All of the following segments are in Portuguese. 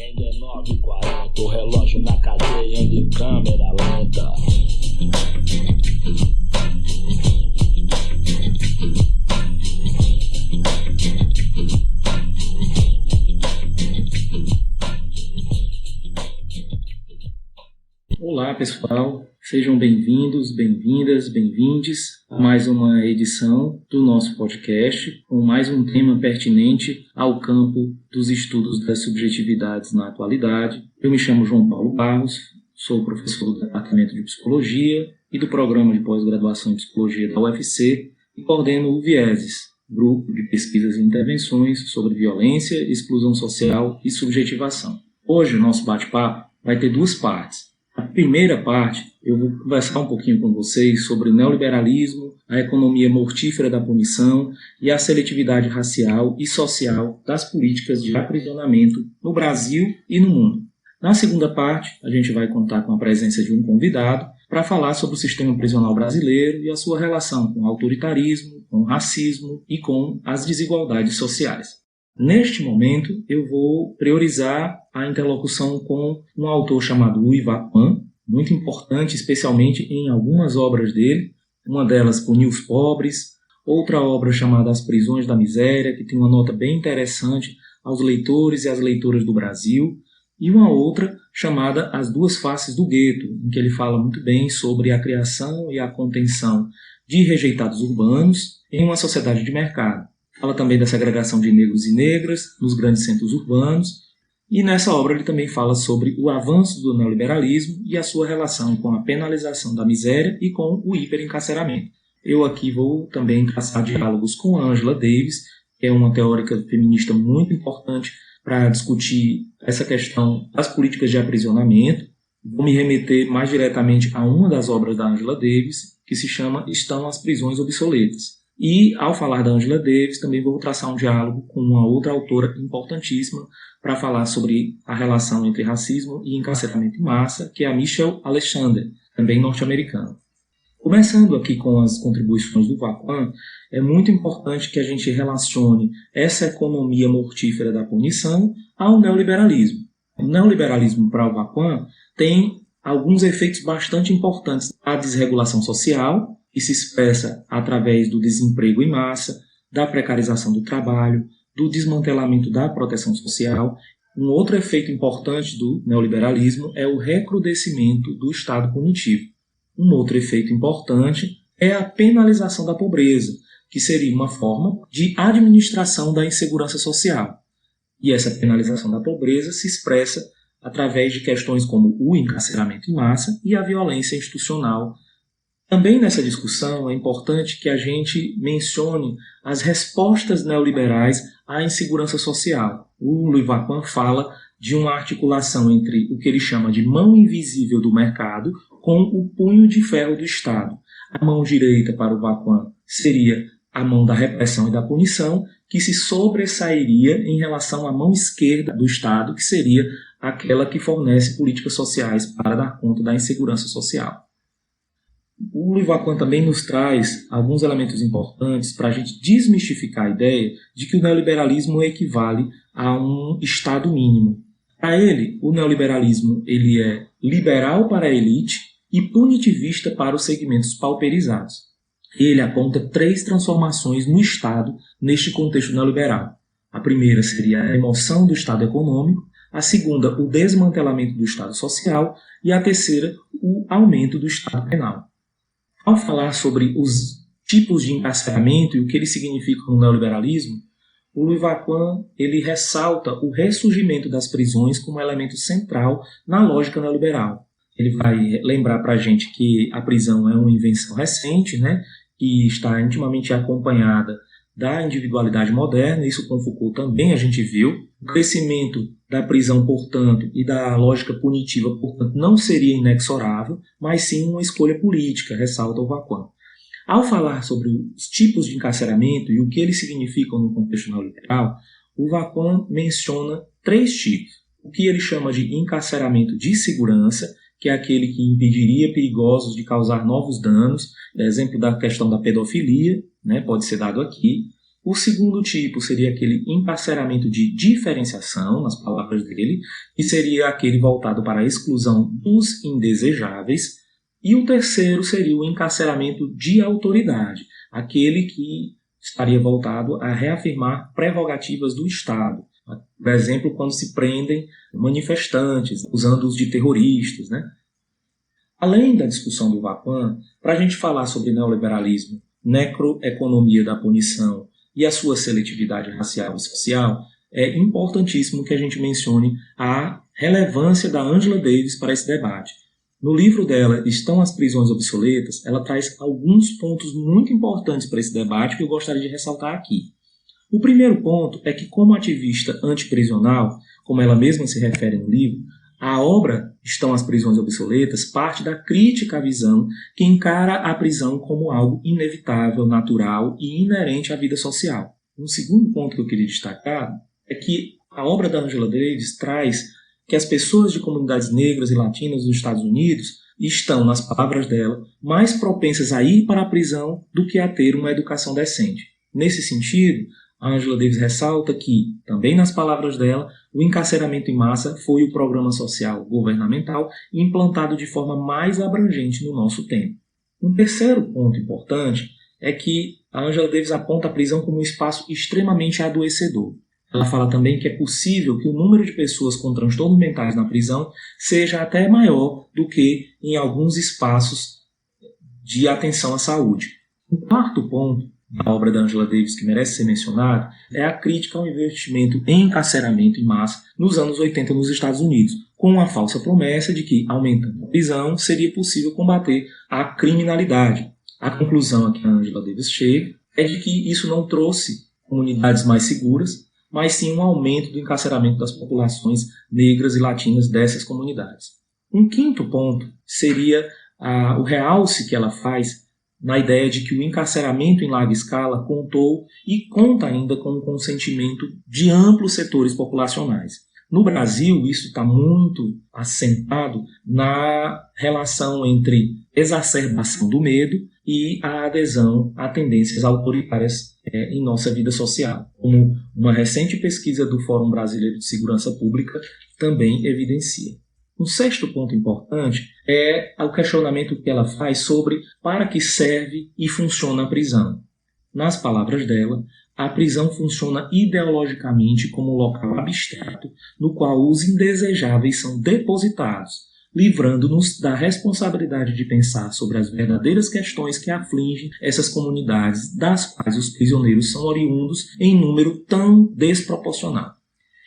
Ainda é 9h40, o relógio na cadeia anda em câmera lenta. Olá pessoal, sejam bem-vindos, bem-vindas, bem-vindes a mais uma edição do nosso podcast com mais um tema pertinente ao campo dos estudos das subjetividades na atualidade. Eu me chamo João Paulo Barros, sou professor do Departamento de Psicologia e do Programa de Pós-Graduação em Psicologia da UFC e coordeno o Vieses, Grupo de Pesquisas e Intervenções sobre Violência, Exclusão Social e Subjetivação. Hoje o nosso bate-papo vai ter duas partes. A primeira parte, eu vou conversar um pouquinho com vocês sobre o neoliberalismo, a economia mortífera da punição e a seletividade racial e social das políticas de aprisionamento no Brasil e no mundo. Na segunda parte, a gente vai contar com a presença de um convidado para falar sobre o sistema prisional brasileiro e a sua relação com o autoritarismo, com o racismo e com as desigualdades sociais. Neste momento, eu vou priorizar a interlocução com um autor chamado Louis Vaquin, muito importante, especialmente em algumas obras dele, uma delas Punir os Pobres, outra obra chamada As Prisões da Miséria, que tem uma nota bem interessante aos leitores e às leitoras do Brasil, e uma outra chamada As Duas Faces do Gueto, em que ele fala muito bem sobre a criação e a contenção de rejeitados urbanos em uma sociedade de mercado. Fala também da segregação de negros e negras nos grandes centros urbanos, e nessa obra ele também fala sobre o avanço do neoliberalismo e a sua relação com a penalização da miséria e com o hiperencarceramento. Eu aqui vou também traçar diálogos com Angela Davis, que é uma teórica feminista muito importante para discutir essa questão das políticas de aprisionamento. Vou me remeter mais diretamente a uma das obras da Angela Davis, que se chama Estão as Prisões Obsoletas. E, ao falar da Angela Davis, também vou traçar um diálogo com uma outra autora importantíssima para falar sobre a relação entre racismo e encarceramento em massa, que é a Michelle Alexander, também norte-americana. Começando aqui com as contribuições do Vaquin, é muito importante que a gente relacione essa economia mortífera da punição ao neoliberalismo. O neoliberalismo para o Vaquin tem alguns efeitos bastante importantes: a desregulação social, que se expressa através do desemprego em massa, da precarização do trabalho, do desmantelamento da proteção social. Um outro efeito importante do neoliberalismo é o recrudescimento do Estado punitivo. Um outro efeito importante é a penalização da pobreza, que seria uma forma de administração da insegurança social. E essa penalização da pobreza se expressa através de questões como o encarceramento em massa e a violência institucional. Também nessa discussão é importante que a gente mencione as respostas neoliberais à insegurança social. O Louis Vaquin fala de uma articulação entre o que ele chama de mão invisível do mercado com o punho de ferro do Estado. A mão direita para o Vaquin seria a mão da repressão e da punição, que se sobressairia em relação à mão esquerda do Estado, que seria aquela que fornece políticas sociais para dar conta da insegurança social. O Louis Vaquin também nos traz alguns elementos importantes para a gente desmistificar a ideia de que o neoliberalismo equivale a um Estado mínimo. Para ele, o neoliberalismo ele é liberal para a elite e punitivista para os segmentos pauperizados. Ele aponta 3 transformações no Estado neste contexto neoliberal. A primeira seria a remoção do Estado econômico, a segunda, o desmantelamento do Estado social e a terceira, o aumento do Estado penal. Ao falar sobre os tipos de encarceramento e o que eles significam no neoliberalismo, o Louis Vaquin ele ressalta o ressurgimento das prisões como elemento central na lógica neoliberal. Ele vai lembrar para a gente que a prisão é uma invenção recente, que está intimamente acompanhada da individualidade moderna. Isso com Foucault também a gente viu. O crescimento da prisão, portanto, e da lógica punitiva, portanto, não seria inexorável, mas sim uma escolha política, ressalta o Vaquin. Ao falar sobre os tipos de encarceramento e o que eles significam no contexto neoliberal, o Vaquin menciona 3 tipos. O que ele chama de encarceramento de segurança, que é aquele que impediria perigosos de causar novos danos, exemplo da questão da pedofilia, pode ser dado aqui. O segundo tipo seria aquele encarceramento de diferenciação, nas palavras dele, que seria aquele voltado para a exclusão dos indesejáveis. E o terceiro seria o encarceramento de autoridade, aquele que estaria voltado a reafirmar prerrogativas do Estado. Por exemplo, quando se prendem manifestantes, acusando-os de terroristas, né? Além da discussão do Vapan, para a gente falar sobre neoliberalismo, necroeconomia da punição e a sua seletividade racial e social, é importantíssimo que a gente mencione a relevância da Angela Davis para esse debate. No livro dela, Estão as Prisões Obsoletas, ela traz alguns pontos muito importantes para esse debate que eu gostaria de ressaltar aqui. O primeiro ponto é que, como ativista antiprisional, como ela mesma se refere no livro, a obra Estão as Prisões Obsoletas parte da crítica à visão que encara a prisão como algo inevitável, natural e inerente à vida social. Um segundo ponto que eu queria destacar é que a obra da Angela Davis traz que as pessoas de comunidades negras e latinas dos Estados Unidos estão, nas palavras dela, mais propensas a ir para a prisão do que a ter uma educação decente. Nesse sentido, a Angela Davis ressalta que, também nas palavras dela, o encarceramento em massa foi o programa social governamental implantado de forma mais abrangente no nosso tempo. Um terceiro ponto importante é que a Angela Davis aponta a prisão como um espaço extremamente adoecedor. Ela fala também que é possível que o número de pessoas com transtornos mentais na prisão seja até maior do que em alguns espaços de atenção à saúde. O quarto ponto da obra da Angela Davis que merece ser mencionado é a crítica ao investimento em encarceramento em massa nos anos 80 nos Estados Unidos, com a falsa promessa de que, aumentando a prisão, seria possível combater a criminalidade. A conclusão a que a Angela Davis chega é de que isso não trouxe comunidades mais seguras, mas sim um aumento do encarceramento das populações negras e latinas dessas comunidades. Um quinto ponto seria o realce que ela faz na ideia de que o encarceramento em larga escala contou e conta ainda com o consentimento de amplos setores populacionais. No Brasil, isso está muito assentado na relação entre exacerbação do medo e a adesão a tendências autoritárias em nossa vida social, como uma recente pesquisa do Fórum Brasileiro de Segurança Pública também evidencia. Um sexto ponto importante é o questionamento que ela faz sobre para que serve e funciona a prisão. Nas palavras dela, a prisão funciona ideologicamente como um local abstrato no qual os indesejáveis são depositados, livrando-nos da responsabilidade de pensar sobre as verdadeiras questões que afligem essas comunidades, das quais os prisioneiros são oriundos em número tão desproporcional.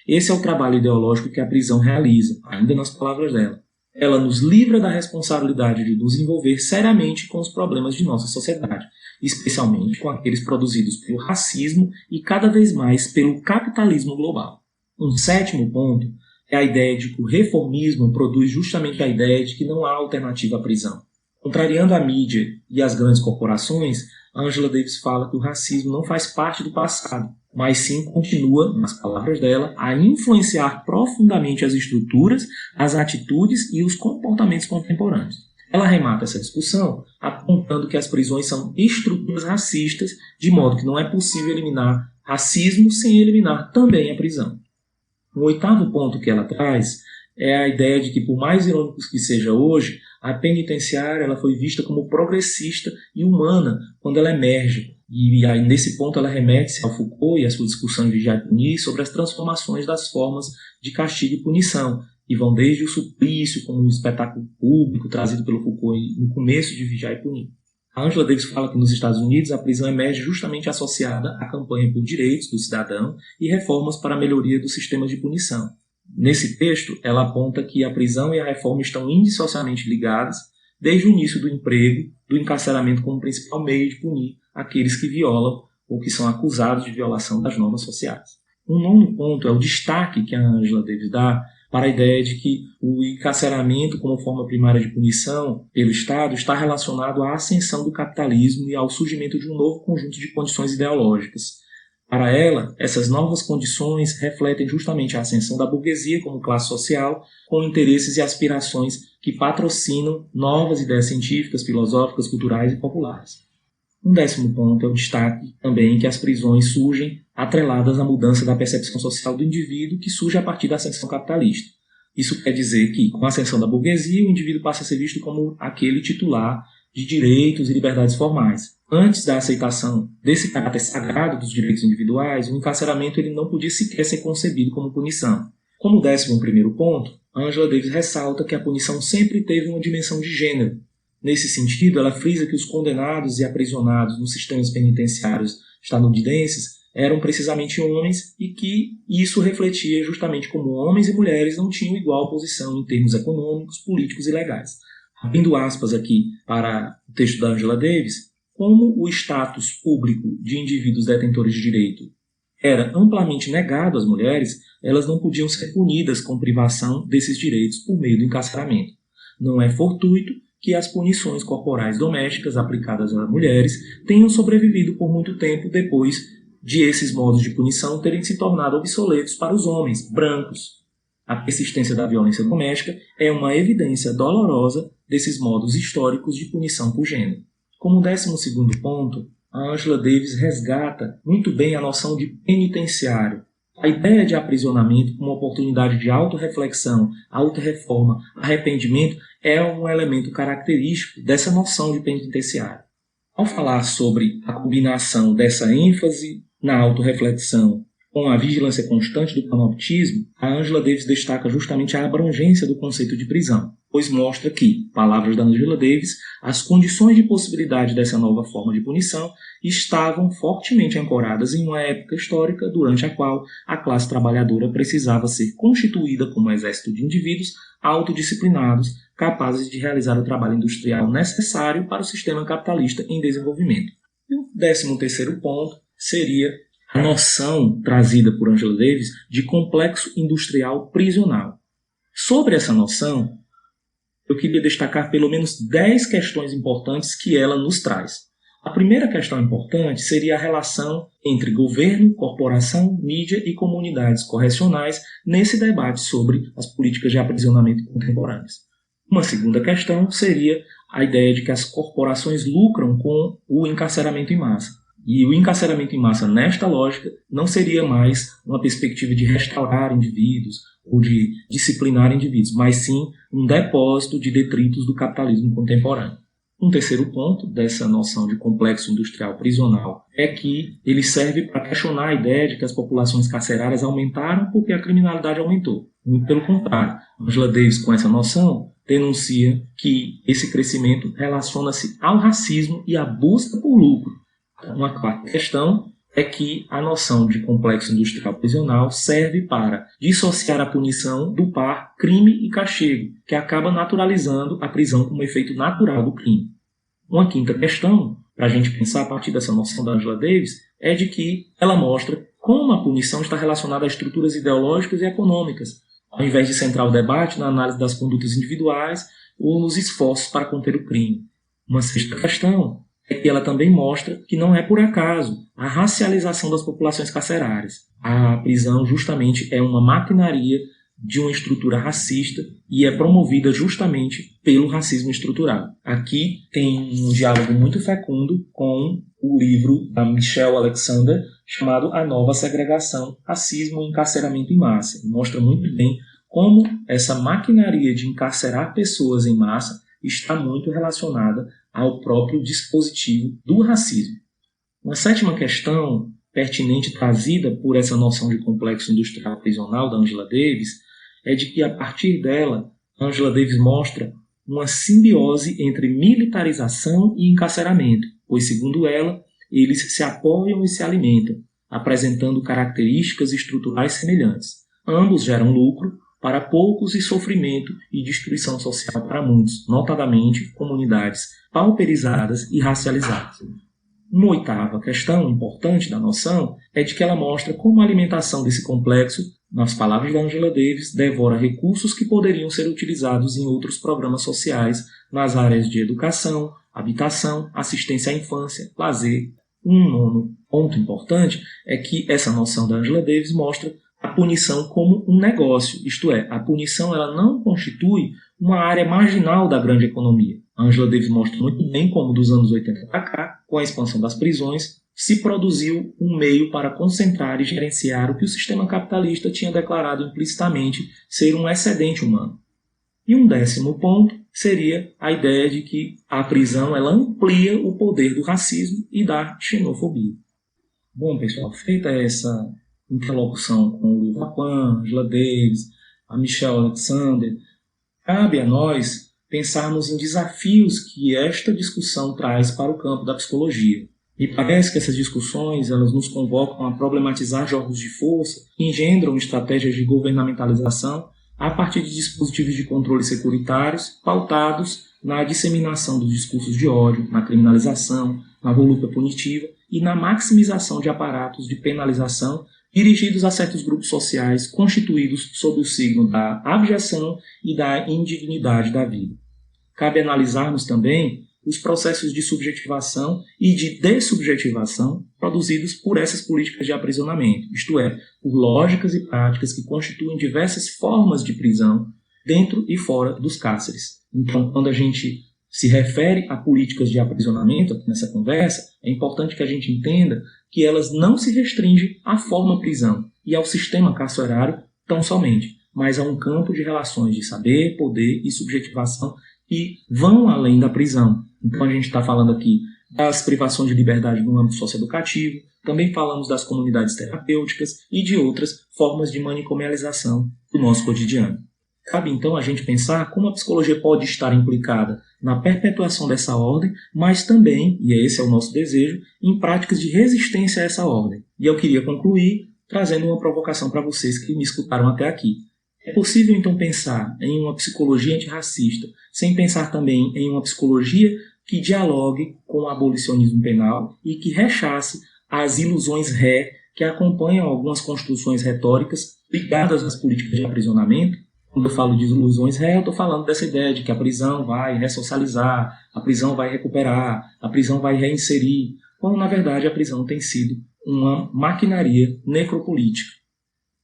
Esse é o trabalho ideológico que a prisão realiza, ainda nas palavras dela. Ela nos livra da responsabilidade de nos envolver seriamente com os problemas de nossa sociedade, especialmente com aqueles produzidos pelo racismo e cada vez mais pelo capitalismo global. Um sétimo ponto é a ideia de que o reformismo produz justamente a ideia de que não há alternativa à prisão. Contrariando a mídia e as grandes corporações, Angela Davis fala que o racismo não faz parte do passado, mas sim continua, nas palavras dela, a influenciar profundamente as estruturas, as atitudes e os comportamentos contemporâneos. Ela remata essa discussão apontando que as prisões são estruturas racistas, de modo que não é possível eliminar racismo sem eliminar também a prisão. Um oitavo ponto que ela traz é a ideia de que, por mais irônico que seja hoje, a penitenciária ela foi vista como progressista e humana quando ela emerge. E aí, nesse ponto, ela remete-se ao Foucault e à sua discussão de Vigiar e Punir sobre as transformações das formas de castigo e punição, que vão desde o suplício como um espetáculo público trazido pelo Foucault no começo de Vigiar e Punir. A Angela Davis fala que nos Estados Unidos a prisão emerge justamente associada à campanha por direitos do cidadão e reformas para a melhoria dos sistemas de punição. Nesse texto, ela aponta que a prisão e a reforma estão indissociavelmente ligadas desde o início do emprego, do encarceramento como principal meio de punir aqueles que violam ou que são acusados de violação das normas sociais. Um nono ponto é o destaque que a Angela Davis dá para a ideia de que o encarceramento como forma primária de punição pelo Estado está relacionado à ascensão do capitalismo e ao surgimento de um novo conjunto de condições ideológicas. Para ela, essas novas condições refletem justamente a ascensão da burguesia como classe social, com interesses e aspirações que patrocinam novas ideias científicas, filosóficas, culturais e populares. Um 10º ponto é o destaque também que as prisões surgem atreladas à mudança da percepção social do indivíduo que surge a partir da ascensão capitalista. Isso quer dizer que, com a ascensão da burguesia, o indivíduo passa a ser visto como aquele titular de direitos e liberdades formais. Antes da aceitação desse caráter sagrado dos direitos individuais, o encarceramento ele não podia sequer ser concebido como punição. Como 11º ponto, Angela Davis ressalta que a punição sempre teve uma dimensão de gênero. Nesse sentido, ela frisa que os condenados e aprisionados nos sistemas penitenciários estadunidenses eram precisamente homens e que isso refletia justamente como homens e mulheres não tinham igual posição em termos econômicos, políticos e legais. Abrindo aspas aqui para o texto da Angela Davis, como o status público de indivíduos detentores de direito era amplamente negado às mulheres, elas não podiam ser punidas com privação desses direitos por meio do encarceramento. Não é fortuito que as punições corporais domésticas aplicadas às mulheres tenham sobrevivido por muito tempo depois de esses modos de punição terem se tornado obsoletos para os homens brancos. A persistência da violência doméstica é uma evidência dolorosa desses modos históricos de punição por gênero. Como 12º ponto, a Angela Davis resgata muito bem a noção de penitenciário. A ideia de aprisionamento como oportunidade de autorreflexão, autorreforma, arrependimento é um elemento característico dessa noção de penitenciário. Ao falar sobre a combinação dessa ênfase na autorreflexão com a vigilância constante do panoptismo, a Angela Davis destaca justamente a abrangência do conceito de prisão, pois mostra que, palavras da Angela Davis, as condições de possibilidade dessa nova forma de punição estavam fortemente ancoradas em uma época histórica durante a qual a classe trabalhadora precisava ser constituída como um exército de indivíduos autodisciplinados, capazes de realizar o trabalho industrial necessário para o sistema capitalista em desenvolvimento. E o 13º ponto seria a noção trazida por Angela Davis de complexo industrial prisional. Sobre essa noção, eu queria destacar pelo menos 10 questões importantes que ela nos traz. A primeira questão importante seria a relação entre governo, corporação, mídia e comunidades correcionais nesse debate sobre as políticas de aprisionamento contemporâneas. Uma segunda questão seria a ideia de que as corporações lucram com o encarceramento em massa. E o encarceramento em massa, nesta lógica, não seria mais uma perspectiva de restaurar indivíduos ou de disciplinar indivíduos, mas sim um depósito de detritos do capitalismo contemporâneo. Um terceiro ponto dessa noção de complexo industrial prisional é que ele serve para questionar a ideia de que as populações carcerárias aumentaram porque a criminalidade aumentou. Muito pelo contrário, Angela Davis, com essa noção, denuncia que esse crescimento relaciona-se ao racismo e à busca por lucro. Uma quarta questão é que a noção de complexo industrial prisional serve para dissociar a punição do par crime e castigo, que acaba naturalizando a prisão como efeito natural do crime. Uma quinta questão, para a gente pensar a partir dessa noção da Angela Davis, é de que ela mostra como a punição está relacionada a estruturas ideológicas e econômicas, ao invés de centrar o debate na análise das condutas individuais ou nos esforços para conter o crime. Uma sexta questão é que ela também mostra que não é por acaso a racialização das populações carcerárias. A prisão justamente é uma maquinaria de uma estrutura racista e é promovida justamente pelo racismo estrutural. Aqui tem um diálogo muito fecundo com o livro da Michelle Alexander chamado A Nova Segregação, Racismo e Encarceramento em Massa. Mostra muito bem como essa maquinaria de encarcerar pessoas em massa está muito relacionada ao próprio dispositivo do racismo. Uma sétima questão pertinente trazida por essa noção de complexo industrial prisional da Angela Davis é de que, a partir dela, Angela Davis mostra uma simbiose entre militarização e encarceramento, pois, segundo ela, eles se apoiam e se alimentam, apresentando características estruturais semelhantes. Ambos geram lucro para poucos e sofrimento e destruição social para muitos, notadamente comunidades pauperizadas e racializadas. Uma oitava questão importante da noção é de que ela mostra como a alimentação desse complexo, nas palavras da Angela Davis, devora recursos que poderiam ser utilizados em outros programas sociais nas áreas de educação, habitação, assistência à infância, lazer. Um nono ponto importante é que essa noção da Angela Davis mostra a punição como um negócio, isto é, a punição ela não constitui uma área marginal da grande economia. A Angela Davis mostra muito bem como dos anos 80 para cá, com a expansão das prisões, se produziu um meio para concentrar e gerenciar o que o sistema capitalista tinha declarado implicitamente ser um excedente humano. E um 10º ponto seria a ideia de que a prisão ela amplia o poder do racismo e da xenofobia. Bom, pessoal, feita essa interlocução com o Lacan, Angela Davis, a Michelle Alexander, cabe a nós pensarmos em desafios que esta discussão traz para o campo da psicologia. E parece que essas discussões elas nos convocam a problematizar jogos de força que engendram estratégias de governamentalização a partir de dispositivos de controle securitários pautados na disseminação dos discursos de ódio, na criminalização, na volúpia punitiva e na maximização de aparatos de penalização dirigidos a certos grupos sociais constituídos sob o signo da abjeção e da indignidade da vida. Cabe analisarmos também os processos de subjetivação e de dessubjetivação produzidos por essas políticas de aprisionamento, isto é, por lógicas e práticas que constituem diversas formas de prisão dentro e fora dos cárceres. Então, quando a gente se refere a políticas de aprisionamento aqui nessa conversa, é importante que a gente entenda que elas não se restringem à forma prisão e ao sistema carcerário tão somente, mas a um campo de relações de saber, poder e subjetivação que vão além da prisão. Então a gente está falando aqui das privações de liberdade no âmbito socioeducativo, também falamos das comunidades terapêuticas e de outras formas de manicomialização do nosso cotidiano. Cabe então a gente pensar como a psicologia pode estar implicada na perpetuação dessa ordem, mas também, e esse é o nosso desejo, em práticas de resistência a essa ordem. E eu queria concluir trazendo uma provocação para vocês que me escutaram até aqui. É possível então pensar em uma psicologia antirracista sem pensar também em uma psicologia que dialogue com o abolicionismo penal e que rechace as ilusões ré que acompanham algumas construções retóricas ligadas às políticas de aprisionamento? Quando eu falo de ilusões ré, eu estou falando dessa ideia de que a prisão vai ressocializar, a prisão vai recuperar, a prisão vai reinserir, quando na verdade a prisão tem sido uma maquinaria necropolítica.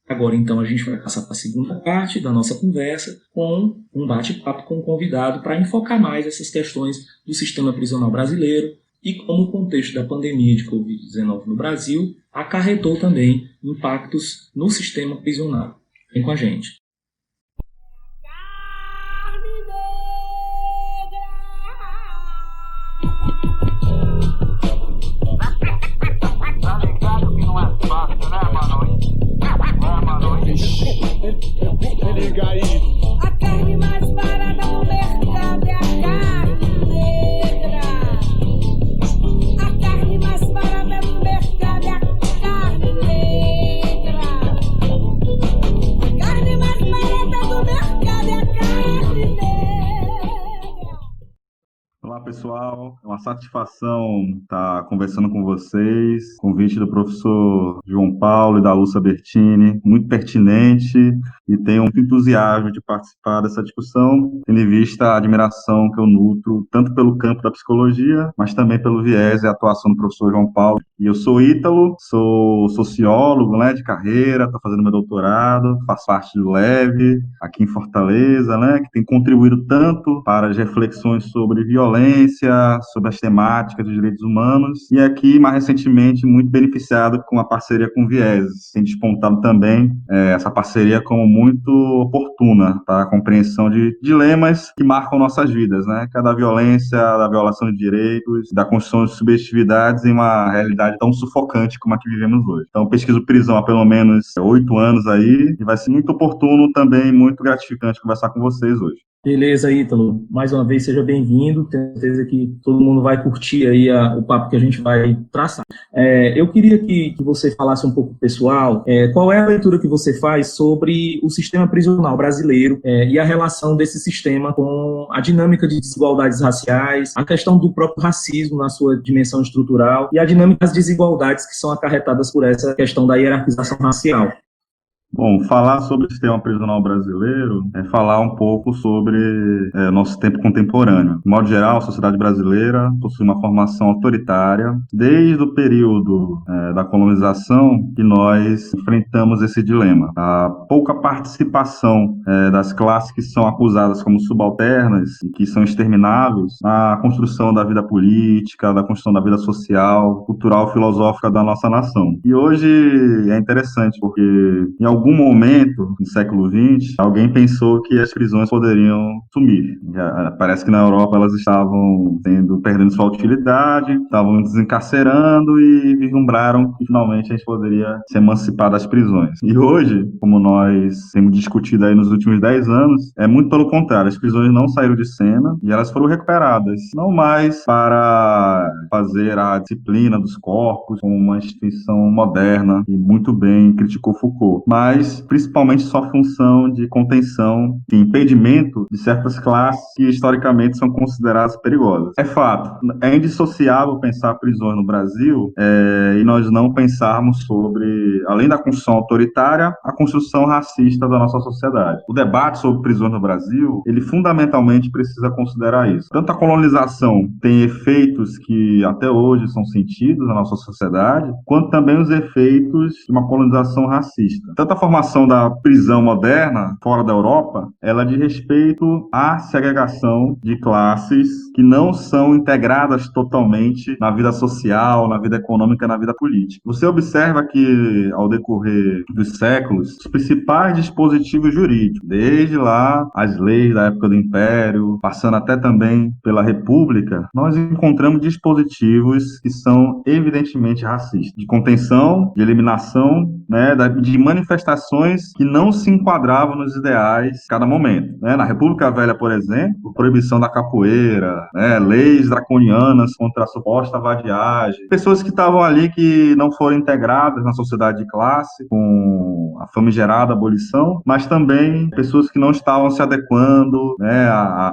Agora, então, a gente vai passar para a segunda parte da nossa conversa com um bate-papo com o convidado para enfocar mais essas questões do sistema prisional brasileiro e como o contexto da pandemia de Covid-19 no Brasil acarretou também impactos no sistema prisional. Vem com a gente. Liga aí. A carne mais barata no mercado é a carne negra. A carne mais barata no mercado é a carne negra. A carne mais barata no mercado é a carne negra. Olá, pessoal. É uma satisfação estar conversando com vocês. Convite do professor João Paulo e da Lúcia Bertini, muito pertinente, e tenho muito entusiasmo de participar dessa discussão, tendo em vista a admiração que eu nutro tanto pelo campo da psicologia, mas também pelo viés e atuação do professor João Paulo. E eu sou ítalo, sou sociólogo, né, de carreira, estou fazendo meu doutorado, faço parte do LEVE, aqui em Fortaleza, né, que tem contribuído tanto para as reflexões sobre violência, sobre as temáticas dos direitos humanos, e aqui, mais recentemente, muito beneficiado com a parceria com o Vieses. Tem despontado também essa parceria como muito oportuna para a compreensão de dilemas que marcam nossas vidas, né, que é da violência, da violação de direitos, da construção de subjetividades em uma realidade tão sufocante como a que vivemos hoje. Então, eu pesquiso prisão há pelo menos 8 anos aí, e vai ser muito oportuno também, muito gratificante conversar com vocês hoje. Beleza, Ítalo. Mais uma vez, seja bem-vindo. Tenho certeza que todo mundo vai curtir aí o papo que a gente vai traçar. Eu queria que você falasse um pouco, pessoal, qual é a leitura que você faz sobre o sistema prisional brasileiro e a relação desse sistema com a dinâmica de desigualdades raciais, a questão do próprio racismo na sua dimensão estrutural e a dinâmica das desigualdades que são acarretadas por essa questão da hierarquização racial. Bom, falar sobre o sistema prisional brasileiro é falar um pouco sobre nosso tempo contemporâneo. De modo geral, a sociedade brasileira possui uma formação autoritária desde o período da colonização que nós enfrentamos esse dilema. A pouca participação das classes que são acusadas como subalternas e que são extermináveis na construção da vida política, da construção da vida social, cultural, filosófica da nossa nação. E hoje é interessante porque em algum momento, no século XX, alguém pensou que as prisões poderiam sumir. Parece que na Europa elas estavam perdendo sua utilidade, estavam desencarcerando e vislumbraram que finalmente a gente poderia se emancipar das prisões. E hoje, como nós temos discutido aí nos últimos 10 anos, é muito pelo contrário, as prisões não saíram de cena e elas foram recuperadas, não mais para fazer a disciplina dos corpos como uma instituição moderna e muito bem criticou Foucault, mas principalmente sua função de contenção e impedimento de certas classes que historicamente são consideradas perigosas. É fato, é indissociável pensar prisões no Brasil e nós não pensarmos sobre, além da construção autoritária, a construção racista da nossa sociedade. O debate sobre prisões no Brasil, ele fundamentalmente precisa considerar isso. Tanto a colonização tem efeitos que até hoje são sentidos na nossa sociedade, quanto também os efeitos de uma colonização racista. Tanto a formação da prisão moderna fora da Europa, ela diz respeito à segregação de classes que não são integradas totalmente na vida social, na vida econômica, na vida política. Você observa que, ao decorrer dos séculos, os principais dispositivos jurídicos, desde lá as leis da época do Império, passando até também pela República, nós encontramos dispositivos que são evidentemente racistas, de contenção, de eliminação, de manifestações que não se enquadravam nos ideais de cada momento. Na República Velha, por exemplo, proibição da capoeira, leis draconianas contra a suposta vadiagem, pessoas que estavam ali que não foram integradas na sociedade de classe, com a famigerada abolição, mas também pessoas que não estavam se adequando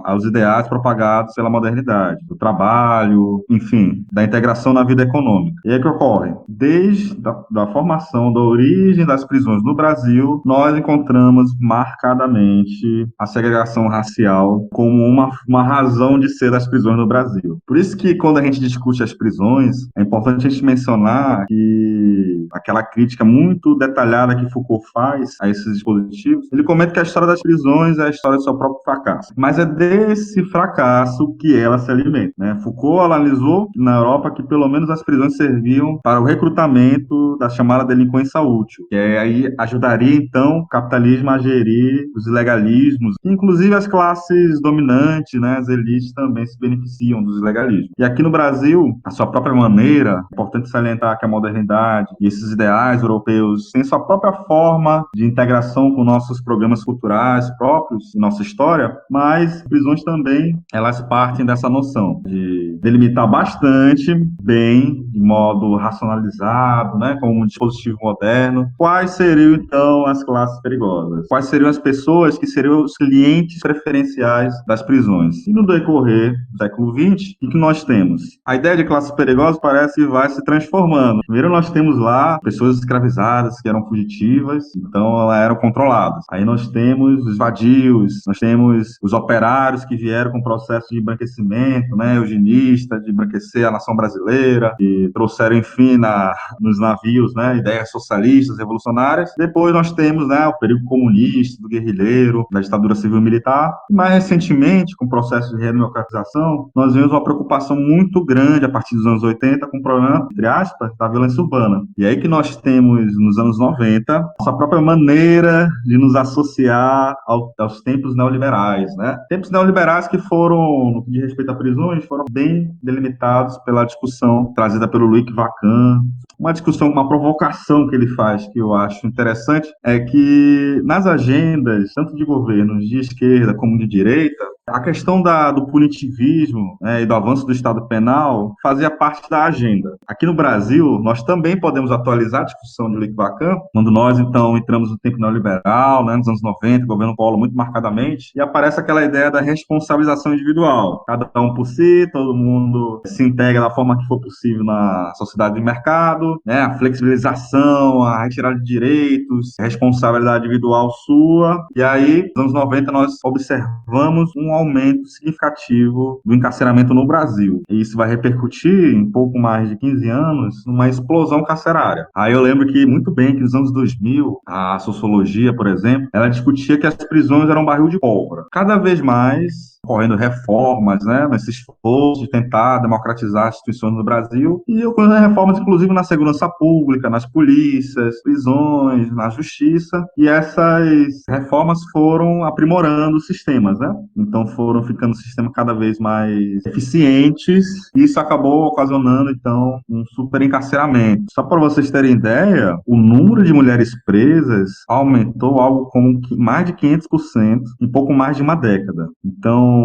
aos ideais propagados pela modernidade, do trabalho, enfim, da integração na vida econômica. E aí que ocorre? Desde da formação, da origem das prisões no Brasil, nós encontramos marcadamente a segregação racial como uma razão de ser das prisões no Brasil. Por isso que quando a gente discute as prisões, é importante a gente mencionar que aquela crítica muito detalhada que Foucault faz a esses dispositivos, ele comenta que a história das prisões é a história do seu próprio fracasso. Mas é desse fracasso que ela se alimenta. Foucault analisou na Europa que pelo menos as prisões serviam para o recrutamento da chamada delinquência útil, que aí ajudaria então o capitalismo a gerir os ilegalismos, inclusive as classes dominantes, as elites também se beneficiam dos ilegalismos. E aqui no Brasil, a sua própria maneira, é importante salientar que a modernidade e esses ideais europeus têm sua própria forma de integração com nossos programas culturais próprios, nossa história, mas prisões também, elas partem dessa noção de delimitar bastante bem, de modo racionalizado, como um dispositivo moderno, quais seriam então as classes perigosas, quais seriam as pessoas que seriam os clientes preferenciais das prisões. E no decorrer do século XX, o que nós temos? A ideia de classes perigosas parece que vai se transformando. Primeiro nós temos lá pessoas escravizadas que eram fugitivas, então elas eram controladas. Aí nós temos os vadios, nós temos os operários que vieram com o processo de embranquecimento, eugenista, de embranquecer a nação brasileira, e trouxeram, enfim, nos navios, ideias socialistas, revolucionárias. Depois nós temos o período comunista, do guerrilheiro, da ditadura civil-militar. E mais recentemente, com o processo de redemocratização, nós vemos uma preocupação muito grande a partir dos anos 80 com o problema, entre aspas, da violência urbana. E aí que nós temos, nos anos 90, nossa própria maneira de nos associar aos tempos neoliberais. Tempos neoliberais que foram, no que diz respeito a prisões, foram bem delimitados pela discussão trazida pelo Luiz Vacan. Uma discussão, uma provocação que ele faz, que eu acho interessante, é que nas agendas, tanto de governos de esquerda como de direita, A questão do punitivismo, né, e do avanço do Estado penal fazia parte da agenda. Aqui no Brasil, nós também podemos atualizar a discussão de Lei-Vacan, quando nós, então, entramos no tempo neoliberal, né, nos anos 90, governo Collor muito marcadamente, e aparece aquela ideia da responsabilização individual. Cada um por si, todo mundo se integra da forma que for possível na sociedade de mercado, né, a flexibilização, a retirada de direitos, a responsabilidade individual sua. E aí, nos anos 90, nós observamos um aumento significativo do encarceramento no Brasil. E isso vai repercutir em pouco mais de 15 anos numa explosão carcerária. Aí eu lembro que, muito bem, que nos anos 2000, a sociologia, por exemplo, ela discutia que as prisões eram um barril de pólvora. Cada vez mais ocorrendo reformas, né, nesse esforço de tentar democratizar as instituições no Brasil, e ocorrendo reformas, inclusive, na segurança pública, nas polícias, prisões, na justiça, e essas reformas foram aprimorando os sistemas, né? Então foram ficando sistemas cada vez mais eficientes, e isso acabou ocasionando, então, um super encarceramento. Só para vocês terem ideia, o número de mulheres presas aumentou algo como mais de 500% em pouco mais de uma década. Então,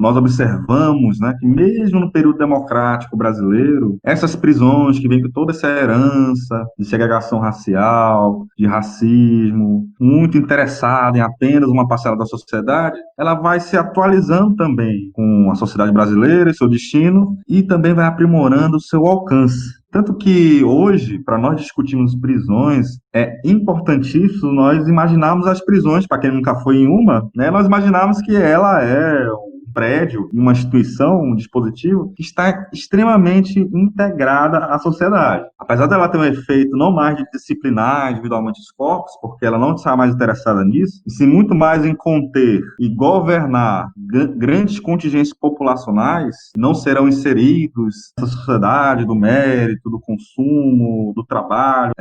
nós observamos, né, que mesmo no período democrático brasileiro, essas prisões que vêm com toda essa herança de segregação racial, de racismo, muito interessada em apenas uma parcela da sociedade, ela vai se atualizando também com a sociedade brasileira e seu destino, e também vai aprimorando o seu alcance. Tanto que hoje, para nós discutirmos prisões, é importantíssimo nós imaginarmos as prisões, para quem nunca foi em uma, né, nós imaginarmos que ela é um prédio, uma instituição, um dispositivo que está extremamente integrada à sociedade. Apesar dela ter um efeito não mais de disciplinar individualmente os corpos, porque ela não está mais interessada nisso, e sim muito mais em conter e governar grandes contingentes populacionais que não serão inseridos nessa sociedade do mérito, do consumo, do trabalho.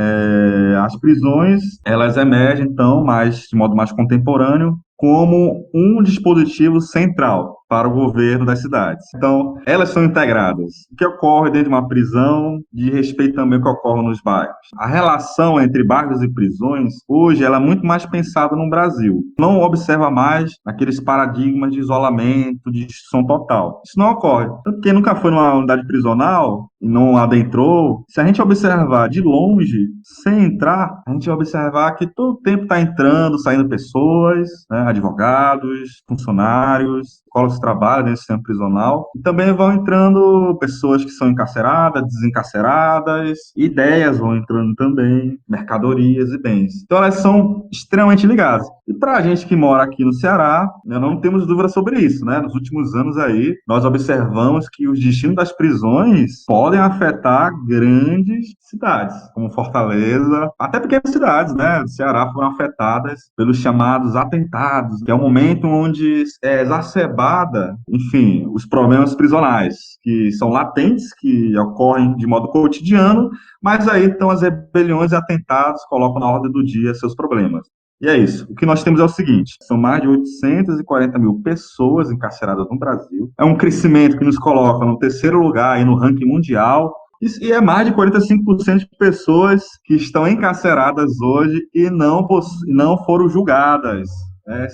As prisões, elas emergem, então, de modo mais contemporâneo, como um dispositivo central para o governo das cidades. Então, elas são integradas. O que ocorre dentro de uma prisão diz respeito também ao que ocorre nos bairros. A relação entre bairros e prisões, hoje, ela é muito mais pensada no Brasil. Não observa mais aqueles paradigmas de isolamento, de extinção total. Isso não ocorre. Tanto que quem nunca foi numa unidade prisional e não adentrou, se a gente observar de longe, sem entrar, a gente vai observar que todo o tempo está entrando, saindo pessoas, né, advogados, funcionários, escolas de trabalho dentro do sistema prisional, e também vão entrando pessoas que são encarceradas, desencarceradas, ideias vão entrando também, mercadorias e bens. Então elas são extremamente ligadas. E para a gente que mora aqui no Ceará, né, não temos dúvida sobre isso, né? Nos últimos anos aí, nós observamos que os destinos das prisões podem afetar grandes cidades, como Fortaleza, até pequenas cidades, né, do Ceará foram afetadas pelos chamados atentados, que é um momento onde é exacerbada, enfim, os problemas prisionais, que são latentes, que ocorrem de modo cotidiano, mas aí então as rebeliões e atentados colocam na ordem do dia seus problemas. E é isso. O que nós temos é o seguinte, são mais de 840 mil pessoas encarceradas no Brasil. É um crescimento que nos coloca no terceiro lugar aí no ranking mundial. E é mais de 45% de pessoas que estão encarceradas hoje e não foram julgadas,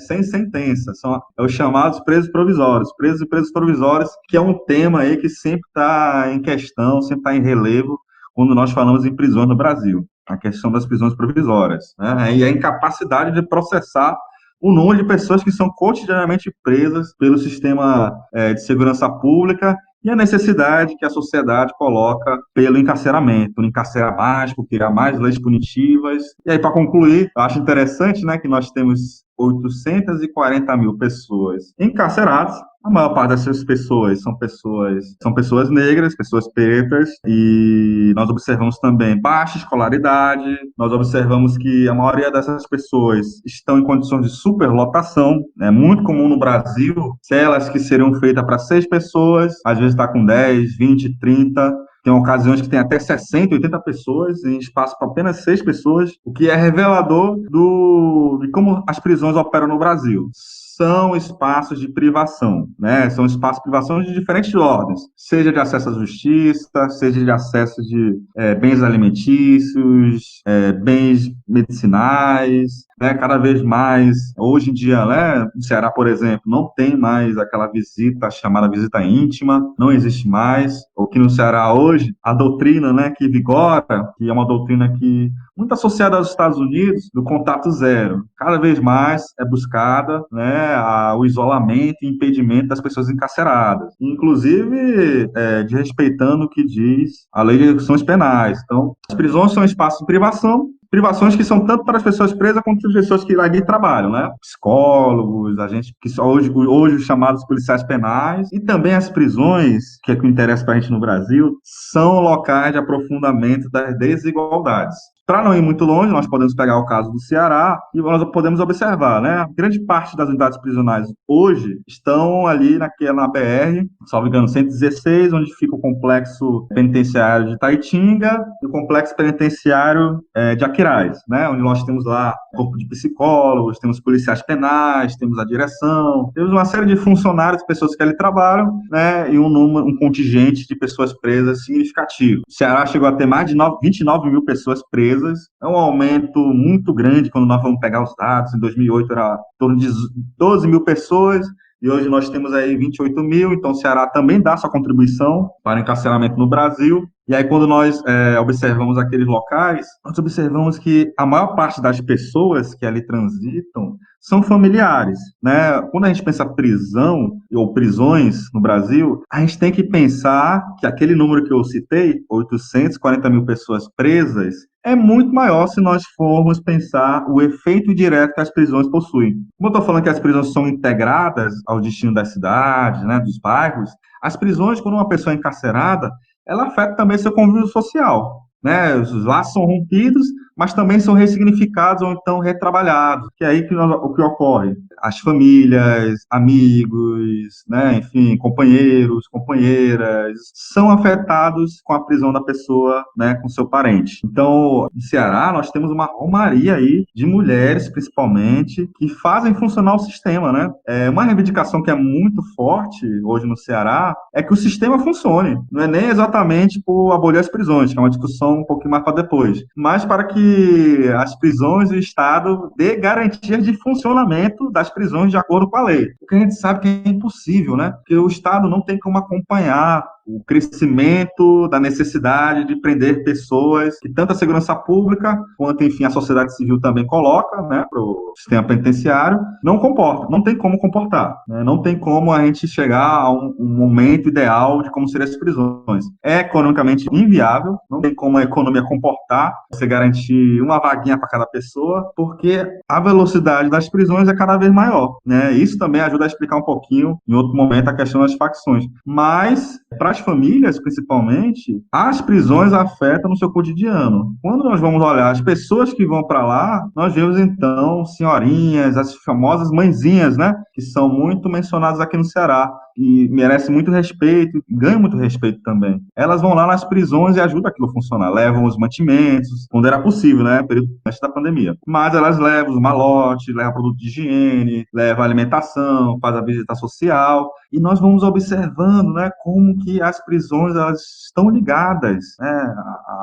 sem sentença. São os chamados presos provisórios. Presos e presos provisórios, que é um tema aí que sempre está em questão, sempre está em relevo quando nós falamos em prisões no Brasil. A questão das prisões provisórias, né? E a incapacidade de processar o número de pessoas que são cotidianamente presas pelo sistema de segurança pública e a necessidade que a sociedade coloca pelo encarceramento, encarcerar mais, criar mais leis punitivas. E aí, para concluir, eu acho interessante, né, que nós temos 840 mil pessoas encarceradas. A maior parte dessas pessoas são pessoas negras, pessoas pretas, e nós observamos também baixa escolaridade, nós observamos que a maioria dessas pessoas estão em condições de superlotação, é muito comum no Brasil, celas que seriam feitas para 6 pessoas, às vezes está com 10, 20, 30, tem ocasiões que tem até 60, 80 pessoas em espaço para apenas 6 pessoas, o que é revelador de como as prisões operam no Brasil. São espaços de privação, né? São espaços de privação de diferentes ordens, seja de acesso à justiça, seja de acesso de bens alimentícios, bens medicinais, né? Cada vez mais, hoje em dia, né, no Ceará, por exemplo, não tem mais aquela visita chamada visita íntima, não existe mais. O que no Ceará hoje, a doutrina, né, que vigora, que é uma doutrina que muito associada aos Estados Unidos, do contato zero. Cada vez mais é buscada, né, o isolamento e impedimento das pessoas encarceradas, inclusive desrespeitando o que diz a lei de execuções penais. Então, as prisões são espaços de privações que são tanto para as pessoas presas quanto para as pessoas que ali trabalham, né? Psicólogos, agentes que são hoje os chamados policiais penais, e também as prisões, que é o que interessa para a gente no Brasil, são locais de aprofundamento das desigualdades. Para não ir muito longe, nós podemos pegar o caso do Ceará e nós podemos observar, né? Grande parte das unidades prisionais hoje estão ali na BR, salvo engano, 116, onde fica o complexo penitenciário de Taitinga e o complexo penitenciário de Aquiraz, né? Onde nós temos lá corpo de psicólogos, temos policiais penais, temos a direção, temos uma série de funcionários, pessoas que ali trabalham, né? E um contingente de pessoas presas significativo. O Ceará chegou a ter mais de 29 mil pessoas presas. É um aumento muito grande quando nós vamos pegar os dados. Em 2008 era em torno de 12 mil pessoas e hoje nós temos aí 28 mil. Então o Ceará também dá sua contribuição para o encarceramento no Brasil. E aí quando nós observamos aqueles locais, nós observamos que a maior parte das pessoas que ali transitam são familiares, né? Quando a gente pensa prisão ou prisões no Brasil, a gente tem que pensar que aquele número que eu citei, 840 mil pessoas presas, é muito maior se nós formos pensar o efeito direto que as prisões possuem. Como eu estou falando que as prisões são integradas ao destino das cidades, né, dos bairros, as prisões, quando uma pessoa é encarcerada, ela afeta também seu convívio social, né? Os laços são rompidos, mas também são ressignificados ou então retrabalhados, que é aí que o que ocorre. As famílias, amigos, né, enfim, companheiros, companheiras, são afetados com a prisão da pessoa, né, com seu parente. Então, no Ceará, nós temos uma romaria aí de mulheres, principalmente, que fazem funcionar o sistema, né? Uma reivindicação que é muito forte hoje no Ceará é que o sistema funcione. Não é nem exatamente por abolir as prisões, que é uma discussão um pouquinho mais para depois, mas para que as prisões e o Estado dê garantias de funcionamento das prisões de acordo com a lei. Porque a gente sabe que é impossível, né? Porque o Estado não tem como acompanhar o crescimento da necessidade de prender pessoas que tanto a segurança pública quanto, enfim, a sociedade civil também coloca, né, para o sistema penitenciário, não comporta, não tem como comportar, né? Não tem como a gente chegar a um momento ideal de como seriam as prisões. É economicamente inviável, não tem como a economia comportar, você garantir uma vaguinha para cada pessoa, porque a velocidade das prisões é cada vez maior, né? Isso também ajuda a explicar um pouquinho, em outro momento, a questão das facções. Mas, para as famílias, principalmente, as prisões afetam no seu cotidiano. Quando nós vamos olhar as pessoas que vão para lá, nós vemos, então, senhorinhas, as famosas mãezinhas, né? Que são muito mencionadas aqui no Ceará, e merecem muito respeito, ganham muito respeito também. Elas vão lá nas prisões e ajudam aquilo a funcionar. Levam os mantimentos, quando era possível, né? Período antes da pandemia. Mas elas levam os malotes, levam produto de higiene, levam alimentação, faz a visita social. E nós vamos observando, né, como que as prisões elas estão ligadas, né,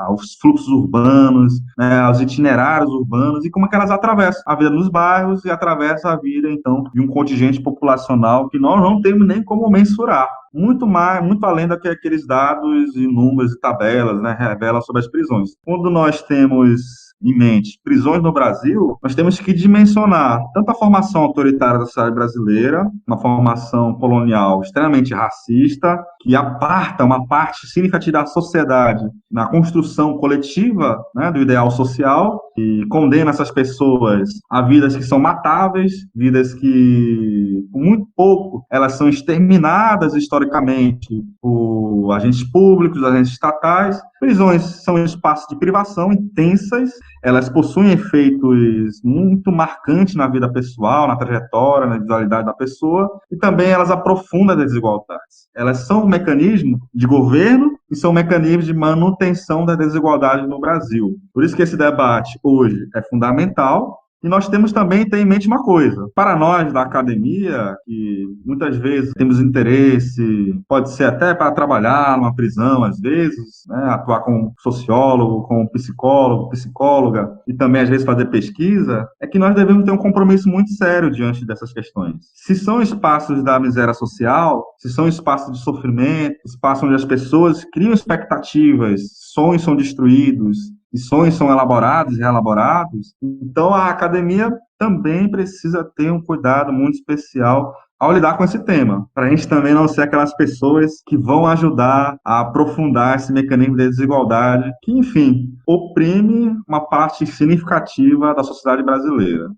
aos fluxos urbanos, né, aos itinerários urbanos e como é que elas atravessam a vida nos bairros e atravessam a vida, então, de um contingente populacional que nós não temos nem como mensurar. Muito mais, muito além do que aqueles dados e números e tabelas, né, revelam sobre as prisões. Quando nós temos em mente prisões no Brasil, nós temos que dimensionar tanto a formação autoritária da sociedade brasileira, uma formação colonial extremamente racista, que aparta uma parte significativa da sociedade na construção coletiva, né, do ideal social, e condena essas pessoas a vidas que são matáveis, vidas que, com muito pouco, elas são exterminadas historicamente por agentes públicos, agentes estatais. Prisões são espaços de privação intensas, elas possuem efeitos muito marcantes na vida pessoal, na trajetória, na individualidade da pessoa, e também elas aprofundam as desigualdades. Elas são um mecanismo de governo e são um mecanismo de manutenção da desigualdade no Brasil. Por isso que esse debate hoje é fundamental, E nós temos também que ter em mente uma coisa. Para nós da academia, que muitas vezes temos interesse, pode ser até para trabalhar numa prisão, às vezes, né, atuar como sociólogo, como psicólogo, psicóloga, e também às vezes fazer pesquisa, é que nós devemos ter um compromisso muito sério diante dessas questões. Se são espaços da miséria social, se são espaços de sofrimento, espaços onde as pessoas criam expectativas, sonhos são destruídos, e sonhos são elaborados e reelaborados, então a academia também precisa ter um cuidado muito especial ao lidar com esse tema, para a gente também não ser aquelas pessoas que vão ajudar a aprofundar esse mecanismo de desigualdade que, enfim, oprime uma parte significativa da sociedade brasileira.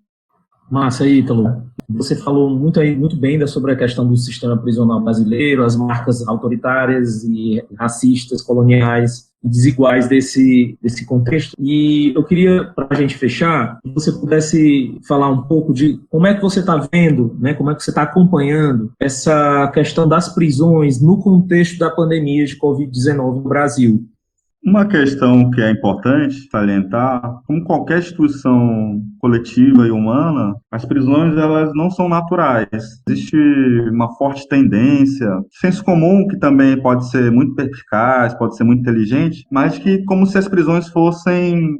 Massa, Ítalo. Você falou muito bem sobre a questão do sistema prisional brasileiro, as marcas autoritárias e racistas, coloniais e desiguais desse contexto. E eu queria, para a gente fechar, que você pudesse falar um pouco de como é que você está vendo, né, como é que você está acompanhando essa questão das prisões no contexto da pandemia de Covid-19 no Brasil. Uma questão que é importante salientar, como qualquer instituição coletiva e humana, as prisões elas não são naturais. Existe uma forte tendência, senso comum que também pode ser muito perspicaz, pode ser muito inteligente, mas que como se as prisões fossem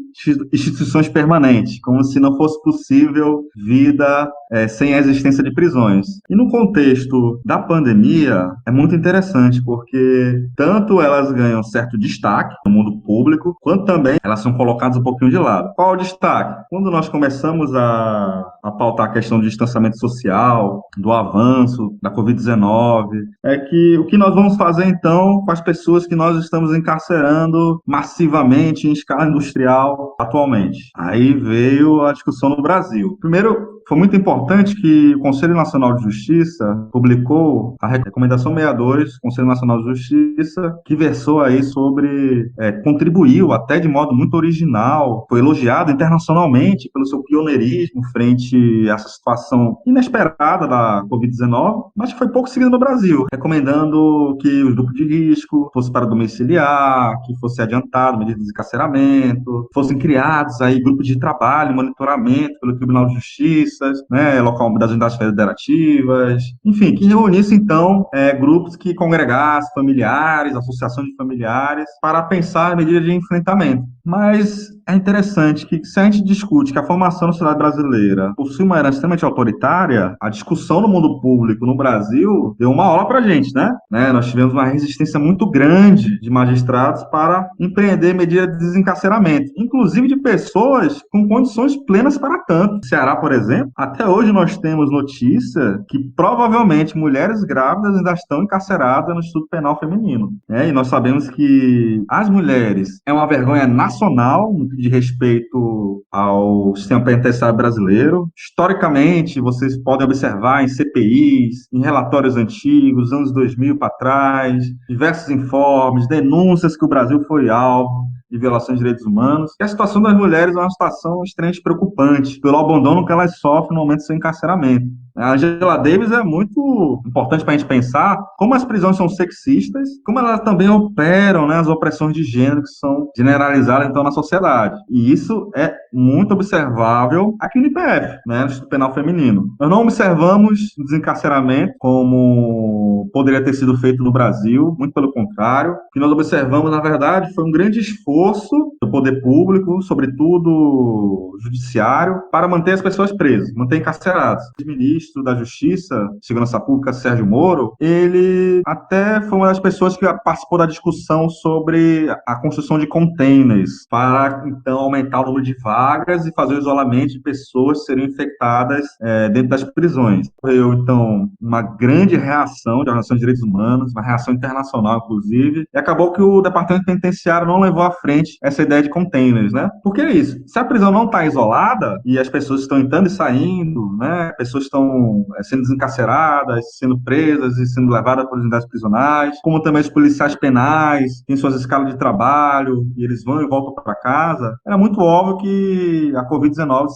instituições permanentes, como se não fosse possível vida sem a existência de prisões. E no contexto da pandemia, é muito interessante, porque tanto elas ganham certo destaque no mundo público, quanto também elas são colocadas um pouquinho de lado. Qual é o destaque? Quando nós começamos a pautar a questão do distanciamento social, do avanço da Covid-19, é que o que nós vamos fazer então com as pessoas que nós estamos encarcerando massivamente em escala industrial atualmente? Aí veio a discussão no Brasil. Primeiro, foi muito importante que o Conselho Nacional de Justiça publicou a Recomendação 62, Conselho Nacional de Justiça, que versou aí sobre, contribuiu até de modo muito original, foi elogiado internacionalmente pelo seu pioneirismo frente a essa situação inesperada da Covid-19, mas que foi pouco seguido no Brasil, recomendando que os grupos de risco fossem para domiciliar, que fosse adiantado medidas de desencarceramento, fossem criados aí grupos de trabalho, monitoramento pelo Tribunal de Justiça, né, local das unidades federativas, enfim, que reunisse, então, grupos que congregassem familiares, associações de familiares, para pensar em medidas de enfrentamento. Mas é interessante que, se a gente discute que a formação da sociedade brasileira possui uma herança extremamente autoritária, a discussão no mundo público no Brasil deu uma aula pra gente, né? Nós tivemos uma resistência muito grande de magistrados para empreender medidas de desencarceramento, inclusive de pessoas com condições plenas para tanto. No Ceará, por exemplo, até hoje nós temos notícia que provavelmente mulheres grávidas ainda estão encarceradas no Instituto Penal Feminino. E nós sabemos que as mulheres é uma vergonha nacional no que diz respeito ao sistema penitenciário brasileiro. Historicamente, vocês podem observar em CPIs, em relatórios antigos, anos 2000 para trás, diversos informes, denúncias que o Brasil foi alvo de violações de direitos humanos. E a situação das mulheres é uma situação extremamente preocupante, pelo abandono que elas sofrem no momento do seu encarceramento. A Angela Davis é muito importante para a gente pensar como as prisões são sexistas, como elas também operam, né, as opressões de gênero que são generalizadas então na sociedade. E isso é muito observável aqui no IPF, né, no Instituto Penal Feminino. Nós não observamos desencarceramento como poderia ter sido feito no Brasil, muito pelo contrário. O que nós observamos, na verdade, foi um grande esforço do poder público, sobretudo o judiciário, para manter as pessoas presas, manter encarceradas. O ministro da Justiça, Segurança Pública, Sérgio Moro, ele até foi uma das pessoas que participou da discussão sobre a construção de containers para, então, aumentar o número de vagas e fazer o isolamento de pessoas que seriam infectadas dentro das prisões. Houve, então, uma grande reação de organizações de direitos humanos, uma reação internacional, inclusive, e acabou que o Departamento Penitenciário não levou à frente essa ideia de containers, né? Porque é isso, se a prisão não está isolada e as pessoas estão entrando e saindo, né, pessoas estão sendo desencarceradas, sendo presas e sendo levadas para as unidades prisionais, como também os policiais penais têm suas escalas de trabalho e eles vão e voltam para casa, era muito óbvio que que a Covid-19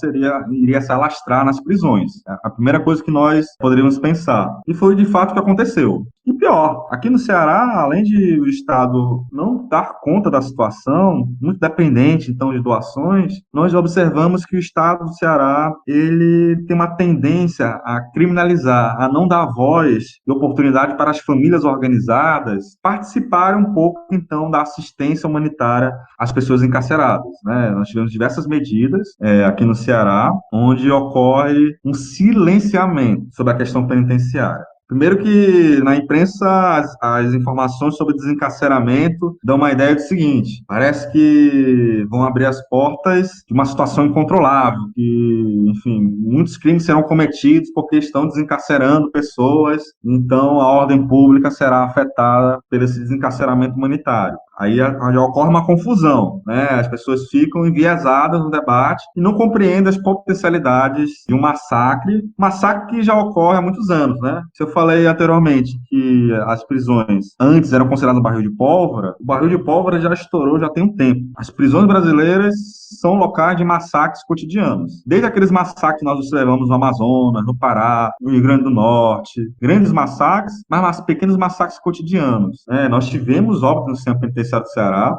iria se alastrar nas prisões. A primeira coisa que nós poderíamos pensar. E foi de fato o que aconteceu. E pior, aqui no Ceará, além de o Estado não dar conta da situação, muito dependente, então, de doações, nós observamos que o Estado do Ceará, ele tem uma tendência a criminalizar, a não dar voz e oportunidade para as famílias organizadas participarem um pouco, então, da assistência humanitária às pessoas encarceradas, né? Nós tivemos diversas medidas aqui no Ceará, onde ocorre um silenciamento sobre a questão penitenciária. Primeiro que na imprensa as informações sobre desencarceramento dão uma ideia do seguinte: parece que vão abrir as portas de uma situação incontrolável, que, enfim, muitos crimes serão cometidos porque estão desencarcerando pessoas, então a ordem pública será afetada pelo esse desencarceramento humanitário. Aí ocorre uma confusão, né? As pessoas ficam enviesadas no debate e não compreendem as potencialidades de um massacre que já ocorre há muitos anos, né? Se eu falei anteriormente que as prisões antes eram consideradas barril de pólvora, o barril de pólvora já estourou já tem um tempo. As prisões brasileiras são locais de massacres cotidianos. Desde aqueles massacres que nós observamos no Amazonas, no Pará, no Rio Grande do Norte, grandes massacres, mas pequenos massacres cotidianos. Nós tivemos óbitos no sistema penitenciário do Ceará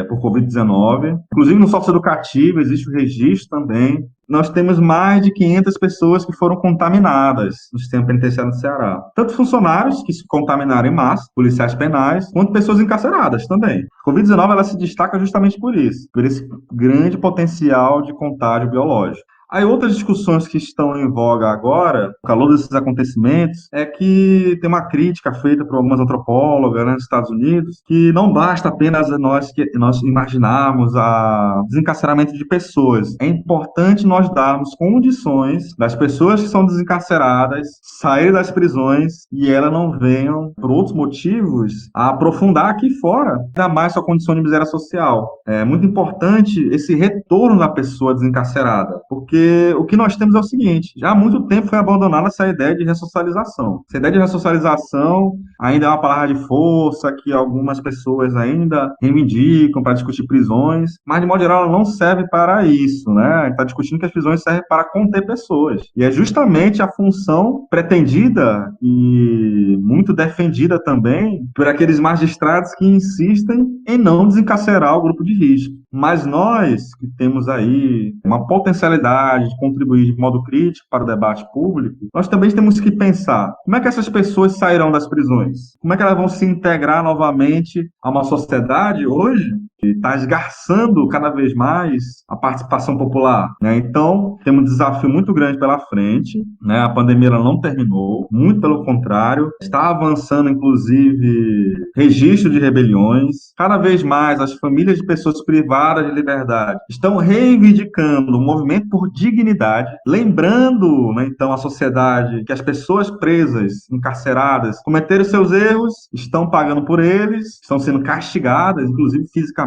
por Covid-19. Inclusive no socioeducativo existe o registro também. Nós temos mais de 500 pessoas que foram contaminadas no sistema penitenciário do Ceará. Tanto funcionários que se contaminaram em massa, policiais penais, quanto pessoas encarceradas também. A Covid-19 ela se destaca justamente por isso, por esse grande potencial de contágio biológico. Aí outras discussões que estão em voga agora, no calor desses acontecimentos, é que tem uma crítica feita por algumas antropólogas, né, nos Estados Unidos, que não basta apenas nós imaginarmos o desencarceramento de pessoas. É importante nós darmos condições das pessoas que são desencarceradas saírem das prisões e elas não venham, por outros motivos, a aprofundar aqui fora, ainda mais sua condição de miséria social. É muito importante esse retorno da pessoa desencarcerada, porque o que nós temos é o seguinte: já há muito tempo foi abandonada essa ideia de ressocialização. Essa ideia de ressocialização ainda é uma palavra de força que algumas pessoas ainda reivindicam para discutir prisões, mas de modo geral ela não serve para isso, né? A gente está discutindo que as prisões servem para conter pessoas. E é justamente a função pretendida e muito defendida também por aqueles magistrados que insistem em não desencarcerar o grupo de risco. Mas nós, que temos aí uma potencialidade de contribuir de modo crítico para o debate público, nós também temos que pensar como é que essas pessoas sairão das prisões? Como é que elas vão se integrar novamente a uma sociedade hoje que está esgarçando cada vez mais a participação popular, né? Então, temos um desafio muito grande pela frente, né? A pandemia ela não terminou, muito pelo contrário, está avançando, inclusive, registro de rebeliões. Cada vez mais, as famílias de pessoas privadas de liberdade estão reivindicando o movimento por dignidade, lembrando, né, então, a sociedade que as pessoas presas, encarceradas, cometeram seus erros, estão pagando por eles, estão sendo castigadas, inclusive fisicamente,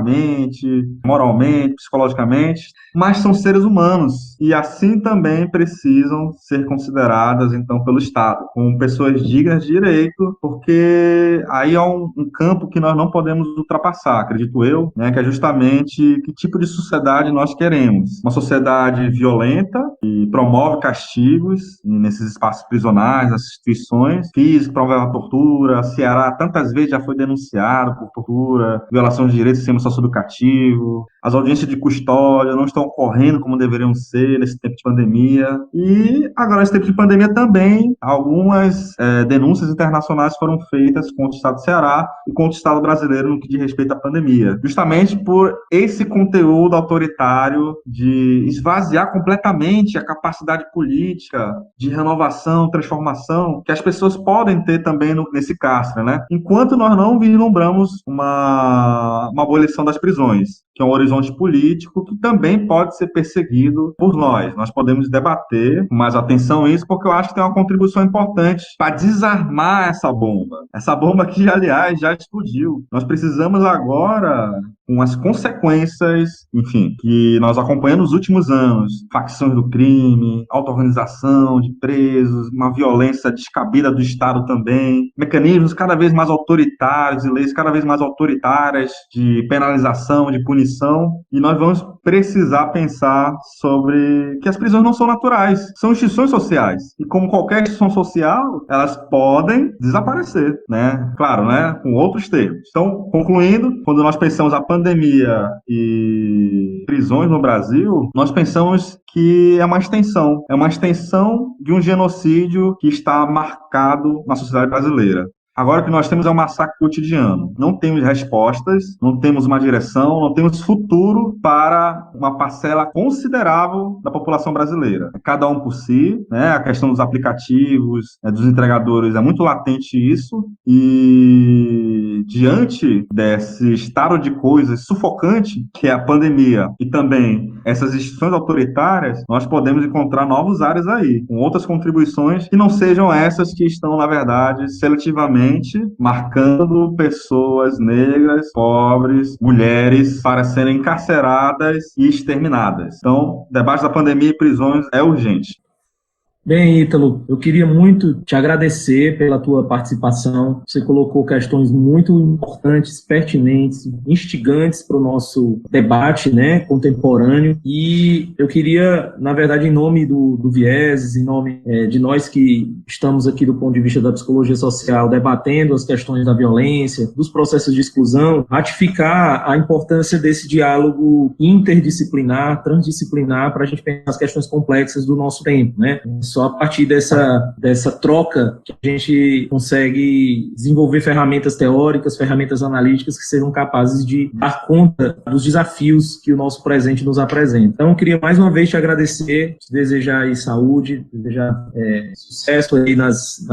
moralmente, psicologicamente, mas são seres humanos e assim também precisam ser consideradas, então, pelo Estado, como pessoas dignas de direito, porque aí é um campo que nós não podemos ultrapassar, acredito eu, né, que é justamente que tipo de sociedade nós queremos. Uma sociedade violenta, que promove castigos nesses espaços prisionais, nas instituições físicas, promove a tortura. Ceará tantas vezes já foi denunciado por tortura, violação de direitos do sistema socioeducativo. As audiências de custódia não estão ocorrendo como deveriam ser nesse tempo de pandemia. E agora, nesse tempo de pandemia também, algumas denúncias internacionais foram feitas contra o Estado do Ceará e contra o Estado brasileiro no que diz respeito à pandemia. Justamente por esse conteúdo autoritário de esvaziar completamente a capacidade política de renovação, transformação, que as pessoas podem ter também nesse cárcere, né? Enquanto nós não vislumbramos uma abolição das prisões, que é um horizonte político que também pode ser perseguido por nós. Nós podemos debater com mais atenção isso, porque eu acho que tem uma contribuição importante para desarmar essa bomba que, aliás, já explodiu. Nós precisamos agora com as consequências, enfim, que nós acompanhamos nos últimos anos. Facções do crime, auto-organização de presos, uma violência descabida do Estado também, mecanismos cada vez mais autoritários e leis cada vez mais autoritárias de penalização, de punição, e nós vamos precisar pensar sobre que as prisões não são naturais, são instituições sociais, e como qualquer instituição social, elas podem desaparecer, né? Claro, né? Com outros termos. Então, concluindo, quando nós pensamos a pandemia e prisões no Brasil, nós pensamos que é uma extensão de um genocídio que está marcado na sociedade brasileira. Agora o que nós temos é um massacre cotidiano. Não temos respostas, não temos uma direção, não temos futuro para uma parcela considerável da população brasileira. Cada um por si, né? A questão dos aplicativos, dos entregadores, é muito latente isso. E diante desse estado de coisas sufocante, que é a pandemia, e também essas instituições autoritárias, nós podemos encontrar novos áreas aí, com outras contribuições que não sejam essas que estão, na verdade, seletivamente marcando pessoas negras, pobres, mulheres para serem encarceradas e exterminadas. Então, o debate da pandemia e prisões é urgente. Bem, Ítalo, eu queria muito te agradecer pela tua participação. Você colocou questões muito importantes, pertinentes, instigantes para o nosso debate, né, contemporâneo. E eu queria, na verdade, em nome do Vieses, em nome de nós que estamos aqui do ponto de vista da psicologia social, debatendo as questões da violência, dos processos de exclusão, ratificar a importância desse diálogo interdisciplinar, transdisciplinar, para a gente pensar as questões complexas do nosso tempo, né? Só a partir dessa troca que a gente consegue desenvolver ferramentas teóricas, ferramentas analíticas que sejam capazes de dar conta dos desafios que o nosso presente nos apresenta. Então, eu queria mais uma vez te agradecer, te desejar aí saúde, desejar sucesso aí nas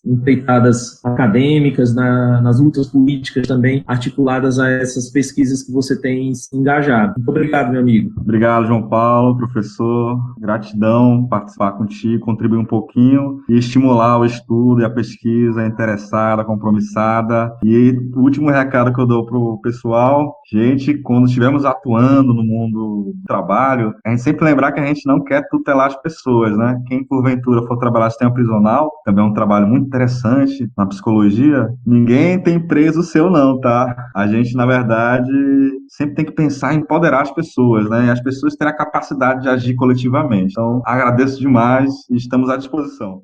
empreitadas acadêmicas, nas lutas políticas também articuladas a essas pesquisas que você tem se engajado. Muito obrigado, meu amigo. Obrigado, João Paulo, professor. Gratidão participar contigo, contribuir um pouquinho e estimular o estudo e a pesquisa interessada, compromissada. E o último recado que eu dou para o pessoal, gente, quando estivermos atuando no mundo do trabalho, a gente sempre lembrar que a gente não quer tutelar as pessoas, né? Quem porventura for trabalhar no sistema prisional, também é um trabalho muito interessante na psicologia, ninguém tem preso seu não, tá? A gente, na verdade, sempre tem que pensar em empoderar as pessoas, né? E as pessoas terem a capacidade de agir coletivamente. Então, agradeço demais e estamos à disposição.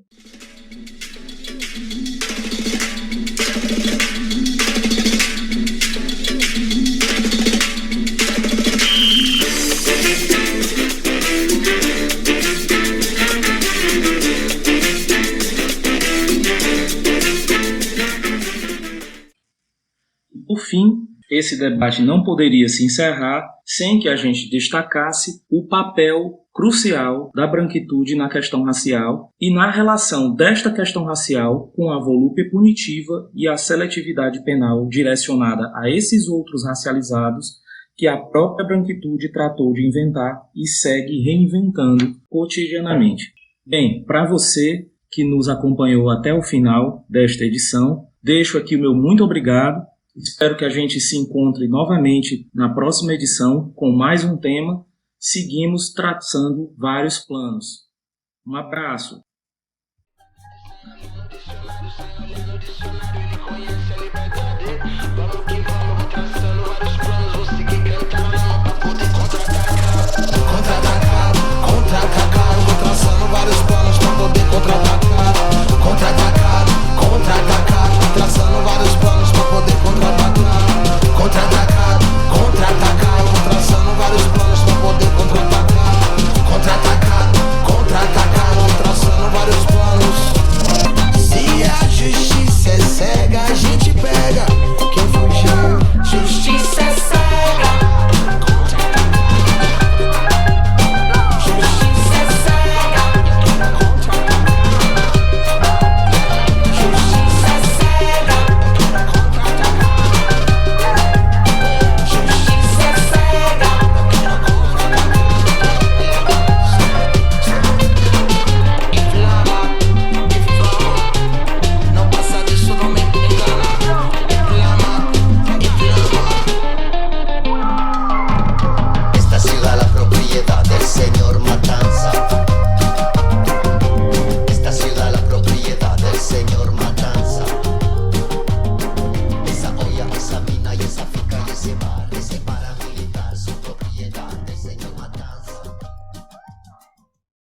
Por fim, esse debate não poderia se encerrar sem que a gente destacasse o papel crucial da branquitude na questão racial e na relação desta questão racial com a volúpia punitiva e a seletividade penal direcionada a esses outros racializados que a própria branquitude tratou de inventar e segue reinventando cotidianamente. Bem, para você que nos acompanhou até o final desta edição, deixo aqui o meu muito obrigado. Espero que a gente se encontre novamente na próxima edição com mais um tema. Seguimos traçando vários planos. Um abraço. Dicionário, sem olhar no dicionário, ele conhece a liberdade.